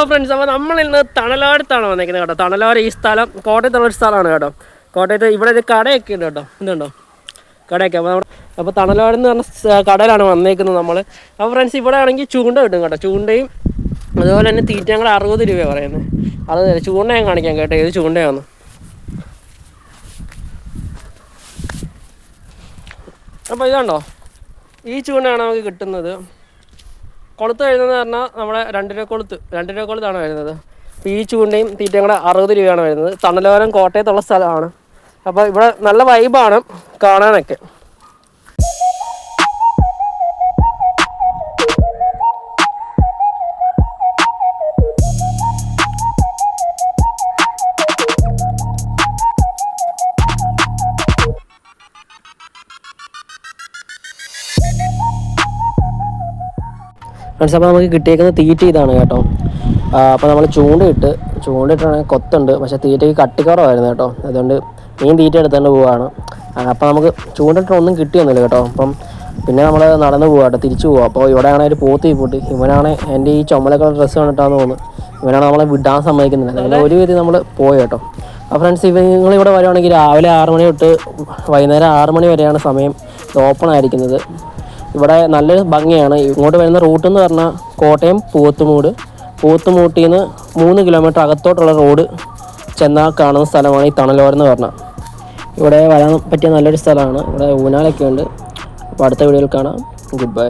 Friends, അപ്പോൾ നമ്മളിന്ന് തണലോരത്താണ് വന്നിരിക്കുന്നത് കേട്ടോ. തണലോര ഈ സ്ഥലം കോട്ടയത്തുള്ളൊരു സ്ഥലമാണ് കേട്ടോ. കോട്ടയത്ത് ഇവിടെ ഒരു കടയൊക്കെ ഉണ്ട് കേട്ടോ. ഇതുണ്ടോ കടയൊക്കെ. അപ്പോൾ തണലോരം എന്ന് പറഞ്ഞ കടയിലാണ് വന്നേക്കുന്നത് നമ്മൾ. അപ്പോൾ ഫ്രണ്ട്സ്, ഇവിടെ ആണെങ്കിൽ ചൂണ്ട കിട്ടും കേട്ടോ. ചൂണ്ടയും അതുപോലെ തന്നെ തീറ്റയും കൂടെ 60 രൂപയാണ് പറയുന്നത്. അത് ചൂണ്ട ഞാൻ കാണിക്കാം കേട്ടോ, ഏത് ചൂണ്ടയാണ്. അപ്പോൾ ഇതുണ്ടോ, ഈ ചൂണ്ടയാണ് നമുക്ക് കിട്ടുന്നത്. കൊളുത്ത് വരുന്നതെന്ന് പറഞ്ഞാൽ നമ്മുടെ 2 രൂപ കൊളുത്താണ് വരുന്നത്. അപ്പോൾ ഈ ചൂണ്ടയും തീറ്റയും കൂടെ 60 രൂപയാണ് വരുന്നത്. തണലോരം കോട്ടയത്തുള്ള സ്ഥലമാണ്. അപ്പോൾ ഇവിടെ നല്ല വൈബാണ് കാണാനൊക്കെ. ഫ്രണ്ട്സ്, അപ്പോൾ നമുക്ക് കിട്ടിയേക്കുന്ന തീറ്റ ഇതാണ് കേട്ടോ. അപ്പോൾ നമ്മൾ ചൂണ്ടയിട്ടാണെങ്കിൽ കൊത്തുണ്ട്, പക്ഷേ തീറ്റയ്ക്ക് കട്ടിക്കുറവായിരുന്നു കേട്ടോ. അതുകൊണ്ട് മീൻ തീറ്റ എടുത്തുകൊണ്ട് പോവുകയാണ്. അപ്പോൾ നമുക്ക് ചൂണ്ടിട്ടൊന്നും കിട്ടിയൊന്നുമില്ല കേട്ടോ. അപ്പം പിന്നെ നമ്മൾ നടന്നു പോകാം കേട്ടോ, തിരിച്ചു പോകാം. അപ്പോൾ ഇവിടെ ആണെങ്കിൽ ഒരു പോത്ത് പൂട്ടി, ഇവനാണ് എൻ്റെ ഈ ചുമലക്കുള്ള ഡ്രസ്സ് കണ്ടിട്ടാന്ന് തോന്നുന്നു. ഇവനാണ് നമ്മളെ വിടാൻ സമ്മതിക്കുന്നില്ല. അങ്ങനെ ഒരു വിധം നമ്മൾ പോയി കേട്ടോ. അപ്പോൾ ഫ്രണ്ട്സ്, നിങ്ങളിവിടെ വരുവാണെങ്കിൽ രാവിലെ 6 മണി തൊട്ട് വൈകുന്നേരം 6 മണി വരെയാണ് സമയം ഓപ്പൺ ആയിരിക്കുന്നത്. ഇവിടെ നല്ലൊരു ഭംഗിയാണ്. ഇങ്ങോട്ട് വരുന്ന റൂട്ട് എന്ന് പറഞ്ഞാൽ കോട്ടയം പൂത്തുമൂട്ടിൽ നിന്ന് 3 കിലോമീറ്റർ അകത്തോട്ടുള്ള റോഡ് ചെന്നാൽ കാണുന്ന സ്ഥലമാണ് ഈ തണലോരം എന്ന് പറഞ്ഞാൽ. ഇവിടെ വരാൻ പറ്റിയ നല്ലൊരു സ്ഥലമാണ്. ഇവിടെ ഊനാലൊക്കെ ഉണ്ട്. അപ്പോൾ അടുത്ത വീഡിയോയിൽ കാണാം. Good bye.